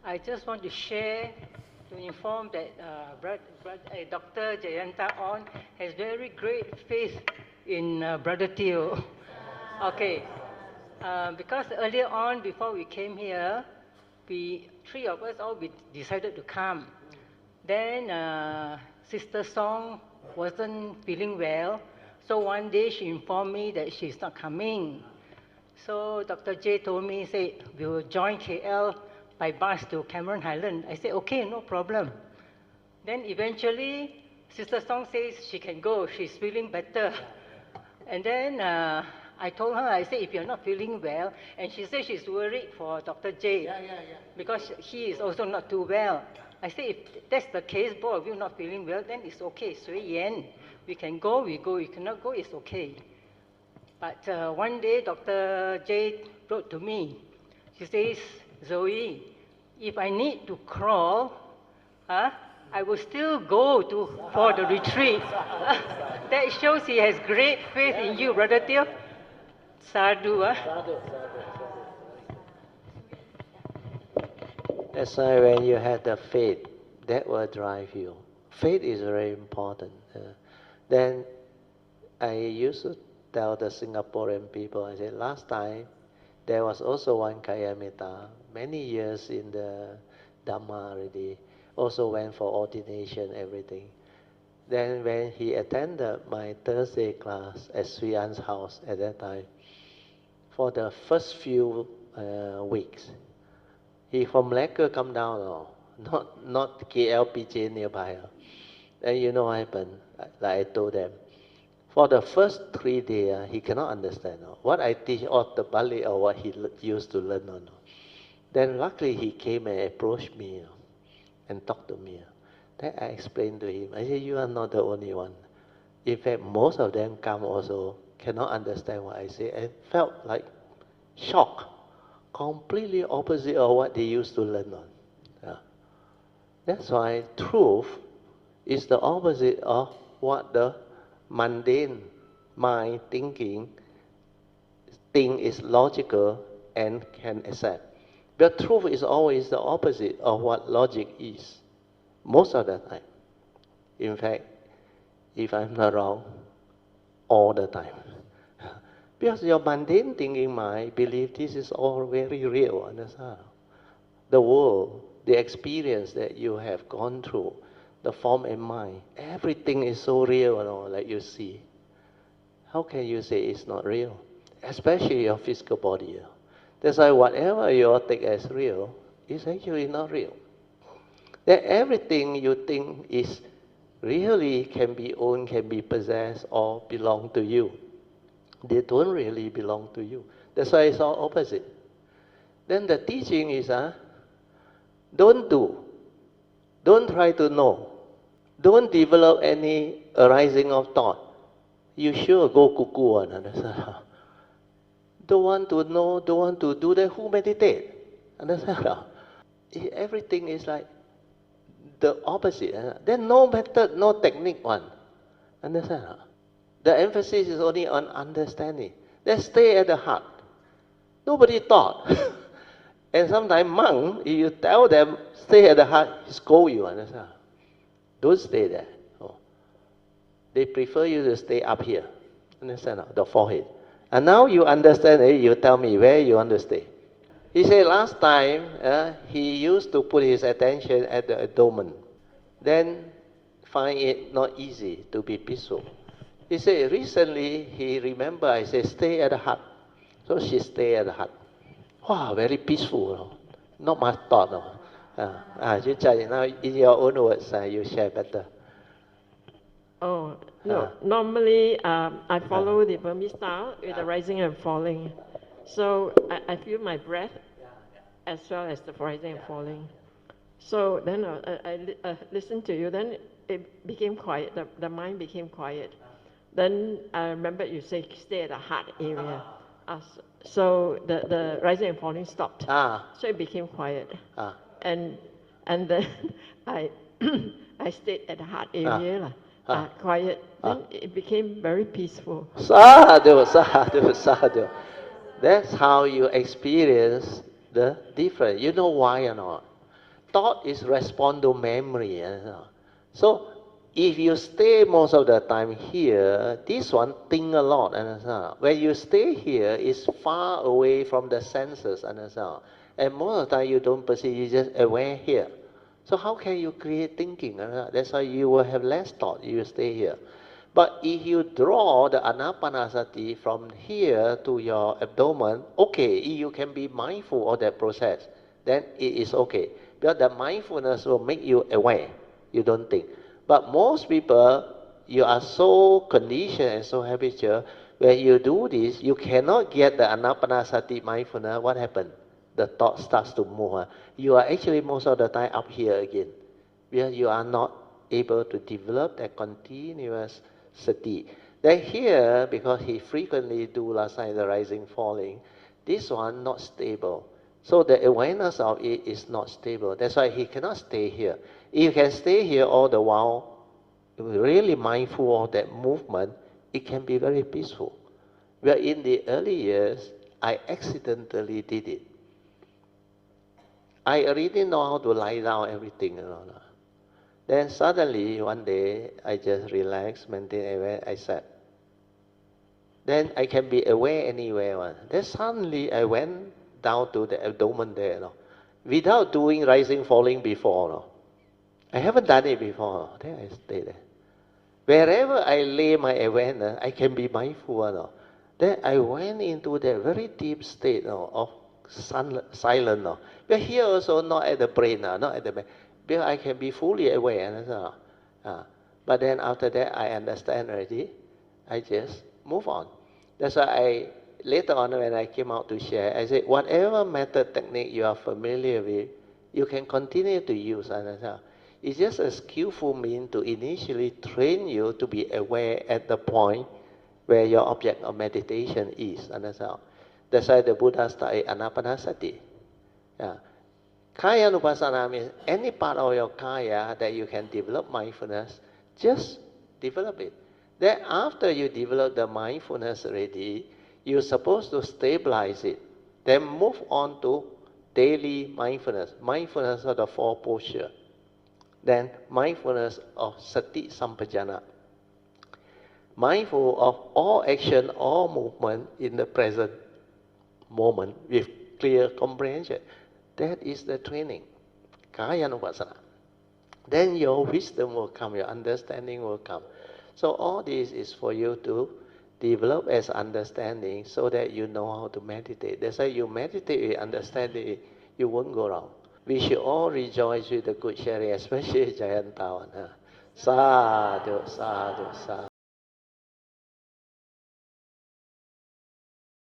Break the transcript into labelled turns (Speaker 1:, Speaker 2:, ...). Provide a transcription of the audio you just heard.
Speaker 1: I just want to share, to inform that Dr. Jayanta On has very great faith in Brother Theo. Okay, because earlier on, before we came here, three of us all we decided to come. Then Sister Song wasn't feeling well, so one day she informed me that she's not coming. So Dr. J told me, say, we will join KL by bus to Cameron Highland. I said, okay, no problem. Then eventually, Sister Song says she can go, she's feeling better. And then I told her, I said, if you're not feeling well, and she said she's worried for Dr. J, because he is also not too well. I said, if that's the case, both of you not feeling well, then it's okay, Sui Yan. We can go, we go, we cannot go, it's okay. But one day, Dr. J wrote to me. She says, Zoe, if I need to crawl, I will still go for the retreat. That shows he has great faith in you, Brother Theo. Sadhu.
Speaker 2: That's why when you have the faith, that will drive you. Faith is very important. Then I used to tell the Singaporean people, I said, last time there was also one Kayamita, many years in the Dhamma already, also went for ordination, everything. Then when he attended my Thursday class at Sri An's house at that time, for the first few weeks, he from Malacca come down, not KLPJ nearby. And you know what happened? Like I told them, for the first 3 days, he cannot understand what I teach or the Bali or what he used to learn. Then luckily he came and approached me and talked to me. Then I explained to him, I said, you are not the only one. In fact, most of them come also cannot understand what I say and felt like shock, completely opposite of what they used to learn on. That's why truth is the opposite of what the mundane mind thinking think is logical and can accept. But truth is always the opposite of what logic is, most of the time. In fact, if I'm not wrong, all the time. Because your mundane thinking mind believe this is all very real, understand? The world, the experience that you have gone through, the form and mind, everything is so real, like you see. How can you say it's not real? Especially your physical body. That's why whatever you take as real is actually not real. That everything you think is really can be owned, can be possessed, or belong to you. They don't really belong to you. That's why it's all opposite. Then the teaching is, don't do. Don't try to know. Don't develop any arising of thought. You sure go cuckoo, understand? Don't want to know, don't want to do that, who meditate? Understand? Everything is like the opposite. Then no method, no technique one. Understand? The emphasis is only on understanding. Then stay at the heart. Nobody taught. And sometimes monk, if you tell them, stay at the heart, scold you, understand? Don't stay there. They prefer you to stay up here. Understand? The forehead. And now you understand, you tell me where you want to stay. He said last time, he used to put his attention at the abdomen. Then find it not easy to be peaceful. He said recently, he remembered, I said, stay at the heart. So she stayed at the heart. Wow, very peaceful. Not much thought. You tell now in your own words, you share better.
Speaker 3: Oh, no. Normally, I follow the Burmese style with the rising and falling. So I feel my breath as well as the rising and falling. So then I listened to you. Then it became quiet. The mind became quiet. Then I remember you say stay at the heart area. So the rising and falling stopped. So it became quiet. And then I I stayed at the heart area. Quiet. Then it became very peaceful.
Speaker 2: Sadhu, sadhu, sadhu. That's how you experience the difference. You know why or not? thought is respond to memory. So if you stay most of the time here, this one think a lot. When you stay here, it's far away from the senses. And most of the time you don't perceive, you just aware here. So how can you create thinking? That's why you will have less thought. You stay here. But if you draw the anapanasati from here to your abdomen, okay, you can be mindful of that process. Then it is okay. Because the mindfulness will make you aware. You don't think. But most people, you are so conditioned and so habitual, when you do this, you cannot get the anapanasati mindfulness. What happened? The thought starts to move. You are actually most of the time up here again. Because you are not able to develop that continuous sati. Then here, because he frequently do last night the rising falling, this one not stable. So the awareness of it is not stable. That's why he cannot stay here. If you can stay here all the while, really mindful of that movement, it can be very peaceful. Well, in the early years, I accidentally did it. I already know how to lie down everything. Then suddenly, one day, I just relaxed, maintain aware, I sat. Then I can be aware anywhere. Then suddenly, I went down to the abdomen there, without doing rising, falling before. I haven't done it before. Then I stay there. Wherever I lay my awareness, I can be mindful. Then I went into that very deep state of silence. But here also not at the brain, not at the brain. Because I can be fully aware. But then after that, I understand already. I just move on. That's why later on when I came out to share, I said, whatever method, technique you are familiar with, you can continue to use. It's just a skillful means to initially train you to be aware at the point where your object of meditation is. That's why the Buddha started anapanasati. Kaya Nupassana means any part of your kaya that you can develop mindfulness, just develop it. Then after you develop the mindfulness already, you're supposed to stabilize it. Then move on to daily mindfulness. Mindfulness of the four postures. Then mindfulness of sati sampajana. Mindful of all action, all movement in the present moment with clear comprehension. That is the training. Kaya Nupassana. Then your wisdom will come, your understanding will come. So all this is for you to develop as understanding so that you know how to meditate. That's why you meditate with understanding, you won't go wrong. We should all rejoice with the good sharing, especially Jayanta. Sadhu, sadhu, sadhu.